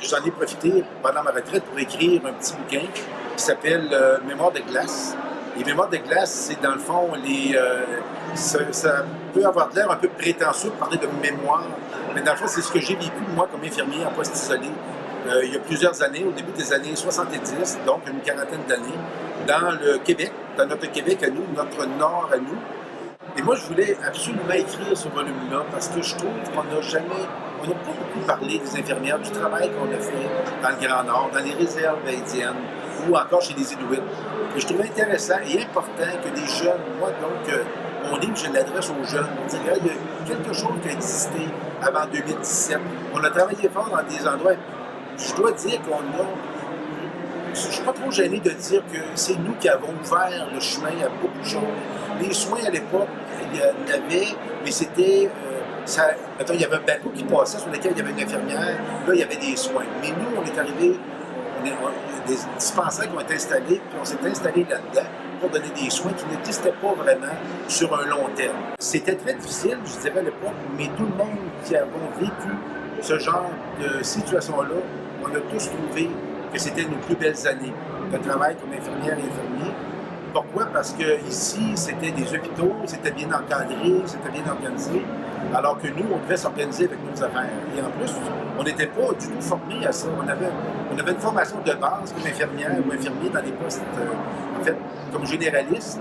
J'en ai profité pendant ma retraite pour écrire un petit bouquin qui s'appelle Mémoire de glace. Et Mémoire de glace, c'est dans le fond, ça peut avoir l'air un peu prétentieux de parler de mémoire, mais dans le fond, c'est ce que j'ai vécu, moi, comme infirmier en poste isolé, il y a plusieurs années, au début des années 70, donc une quarantaine d'années, dans le Québec, dans notre Québec à nous, notre Nord à nous. Et moi, je voulais absolument écrire ce volume-là parce que je trouve qu'on n'a pas beaucoup parlé des infirmières, du travail qu'on a fait dans le Grand Nord, dans les réserves indiennes ou encore chez les Inuits. Et je trouvais intéressant et important que les jeunes, moi donc, mon livre, je l'adresse aux jeunes. On dirait qu'il y a quelque chose qui a existé avant 2017. On a travaillé fort dans des endroits. Je dois dire qu'on a. Je ne suis pas trop gêné de dire que c'est nous qui avons ouvert le chemin à beaucoup de choses. Les soins à l'époque, il y en avait, mais c'était. Mettons, il y avait un bateau qui passait sur lequel il y avait une infirmière, là, il y avait des soins. Mais nous, on est arrivés, des dispensaires qui ont été installés, puis on s'est installés là-dedans pour donner des soins qui n'existaient pas vraiment sur un long terme. C'était très difficile, je dirais, à l'époque, mais tout le monde qui a vécu ce genre de situation-là, on a tous trouvé que c'était nos plus belles années de travail comme infirmière et infirmier. Pourquoi? Parce que ici, c'était des hôpitaux, c'était bien encadré, c'était bien organisé, alors que nous, on devait s'organiser avec nos affaires. Et en plus, on n'était pas du tout formés à ça. On avait une formation de base comme infirmière ou infirmier dans des postes, en fait, comme généraliste,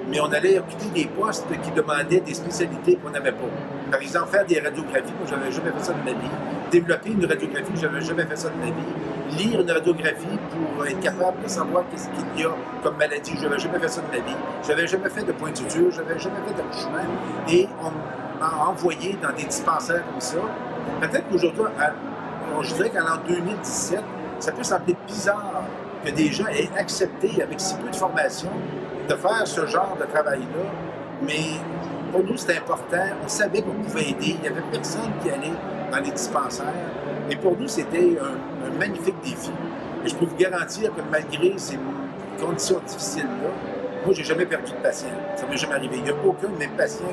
mais on allait occuper des postes qui demandaient des spécialités qu'on n'avait pas. Par exemple, faire des radiographies, moi, j'avais jamais fait ça de ma vie. Développer une radiographie, j'avais jamais fait ça de ma vie. Lire une radiographie pour être capable de savoir qu'est-ce qu'il y a comme maladie, j'avais jamais fait ça de ma vie. J'avais jamais fait de point de suture, j'avais jamais fait d'accouchement. Et on m'a envoyé dans des dispensaires comme ça. Peut-être qu'aujourd'hui, je dirais qu'en 2017, ça peut sembler bizarre que des gens aient accepté, avec si peu de formation, de faire ce genre de travail-là, mais pour nous, c'était important. On savait qu'on pouvait aider. Il n'y avait personne qui allait dans les dispensaires. Et pour nous, c'était un magnifique défi. Et je peux vous garantir que malgré ces conditions difficiles-là, moi, j'ai jamais perdu de patient. Ça ne m'est jamais arrivé. Il n'y a aucun même patient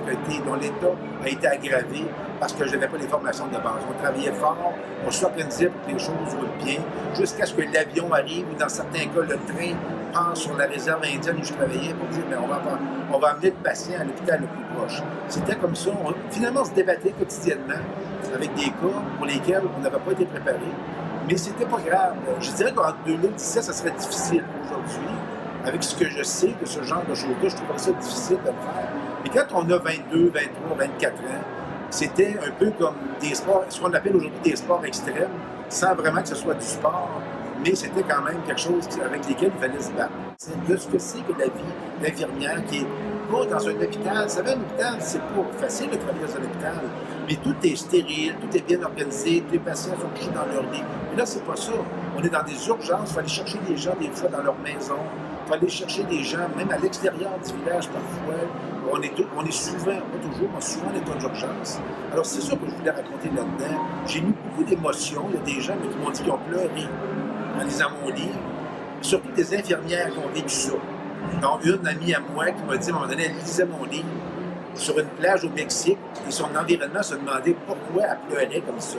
dont l'état a été aggravé parce que je n'avais pas les formations de base. On travaillait fort, on s'organisait pour que les choses roulent bien, jusqu'à ce que l'avion arrive ou dans certains cas, le train passe sur la réserve indienne où je travaillais pour dire, mais on va amener le patient à l'hôpital le plus proche. C'était comme ça. Finalement, on se débattait quotidiennement avec des cas pour lesquels on n'avait pas été préparé. Mais c'était pas grave. Je dirais qu'en 2017, ça serait difficile aujourd'hui. Avec ce que je sais de ce genre de choses-là, je trouverais ça difficile de le faire. Mais quand on a 22, 23, 24 ans, c'était un peu comme des sports, ce qu'on appelle aujourd'hui des sports extrêmes, sans vraiment que ce soit du sport, mais c'était quand même quelque chose avec lesquels il fallait se battre. C'est de ce que c'est que la vie d'infirmière qui est pas dans un hôpital. Vous savez, un hôpital, c'est pas facile de travailler dans un hôpital, mais tout est stérile, tout est bien organisé, tous les patients sont couchés dans leur lit. Mais là, c'est pas ça. On est dans des urgences, il faut aller chercher des gens des fois dans leur maison, il faut aller chercher des gens, même à l'extérieur du village parfois. On est souvent, pas toujours, mais souvent en état d'urgence. Alors, c'est ça que je voulais raconter là-dedans. J'ai mis beaucoup d'émotions. Il y a des gens qui m'ont dit qu'ils ont pleuré en lisant mon livre, surtout des infirmières qui ont vécu ça. Donc, une amie à moi qui m'a dit à un moment donné, elle lisait mon livre sur une plage au Mexique et son environnement se demandait pourquoi elle pleurait comme ça.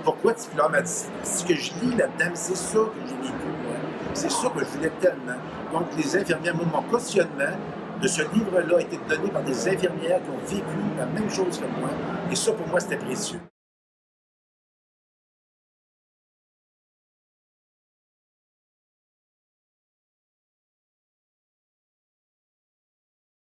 Pourquoi tu pleures? Elle m'a dit, ce que je lis là-dedans, c'est ça que j'ai vécu, moi. C'est ça que je voulais tellement. Donc, les infirmières, mon cautionnement de ce livre-là a été donné par des infirmières qui ont vécu la même chose que moi. Et ça, pour moi, c'était précieux.